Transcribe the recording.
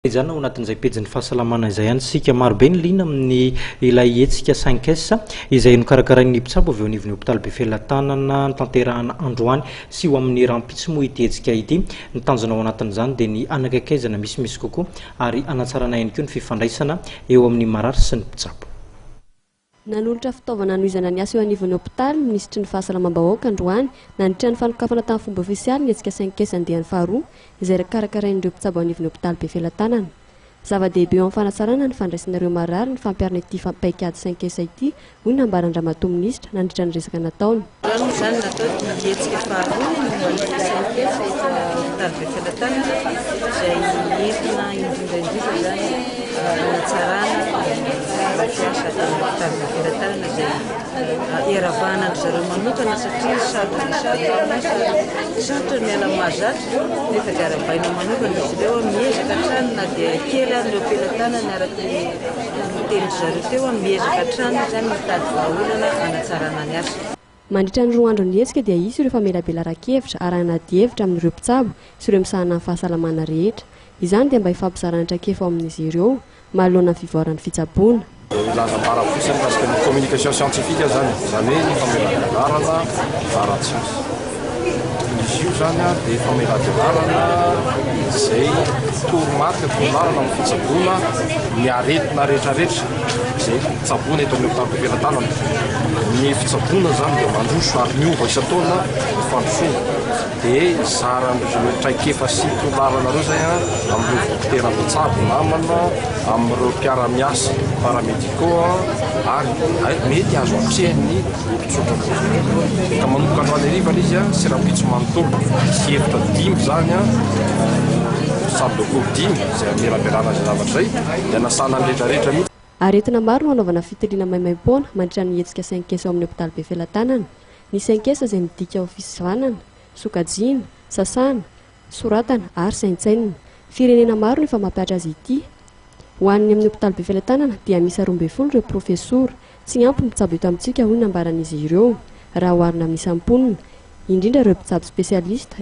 Izany ao anatin'izay pejin'ny fahasalamana izay ihany sika marobe ny liana amin'ny ilay hetsika 5S izay nokarakarain'ny mpitsabo avy ao anivon'ny hôpitaly Befelantanana tanterahana androany sy ho amin'ny rampitsy moa ity hetsika ity ny tanjona ao anatin'izany dia ny anakaikaizana misimisy kokoa ary anatsarana ihany koa ny fifandraisana eo amin'ny marary sy ny mpitsabo. Nanolotra fitaovana anohizana ny asa eo anivon'ny hôpitaly minisitry ny fahasalamam-bahoaka androany nandritra ny fanokafana tamin'ny fomba ofisialy ny hetsika 5S andehan'ny faharoa izay karakarain'ireo mpitsabo ao anivon'ny hôpitaly Befelantanana. Zava-dehibe eo amin'ny fanatsarana ny fandraisan'ireo marary ny fampiarana ity paikady 5S ity hoy ny ambaran-dramato minisitra nandritra ny resaka nataony. Izany natao ny hetsika faharoa ny hôpitaly Befelantanana izay entina indrindra zany anatsarana fiasa hôpitaly Befelantanana izay iarabahana zareo manokana satria sarotra miala mahazatra nefa dia arabaina manokana izy ireo miezaka hatrany na dia kely ary ireo Befelantanana araka ny teny zareo teo miezaka hatrany izany mitady vahaolana anatsarana ny asa. Mandritra ny roa andro ny hetsika dia isy ireo famelabelaran-kevitra arahana dievitra amin'ireo mpitsabo sy ireo misahana amin'ny fahasalamana rehetra. Izany dia mba hifampizarana traikefa amin'izy ireo manoloana ny fivoaran'ny fitsaboana. Ilaza-bara fotsiny parce que ny communication scientifique zany hoe ny famelabelarana ara-tsiosy. Izy io zany dia famelabelarana izay toromarika torolalana amin'ny fitsaboana ny aretina rehetrarehetra izay fitsaboana eto amin'ny hôpitaly Befelantanana. Ny fitsaboana zany dia mandroso ary miova isan-taona ny fandrosoana. Dia zaran'ireo traikefa sy torolalana ireo zay amin'ireo dokotera mpitsabo namana amin'ireo mpiara-miasa paramediko ary mety azo ampisahin'ny mpitsotra ka manomboka androany arivana izy sy raha mpitso manontolo sy efitra 5 zany samy loko 5 izay amelabelana izay zavatra zay dia nasana ny rehetrarehetra mihitsy. Aretina maro no anaovana fitiliana maimaimpoana mandritra ny hetsika 5S ao amin'ny hôpitaly Befelantanana. Ny 5S izay midika ho fisivanana, sokajiana, sasana, soratana ary saintsainina. Firenena maro no efa mampiatra azy ity. Ho an'ny amin'ny hôpitaly Befelantanana dia misy 12 ireo profesora tsy ampy mpitsabo eto amintsika hoy ny ambaran'izy ireo raha oharina amin'ny 10, indrindra ireo mpitsabo spesialista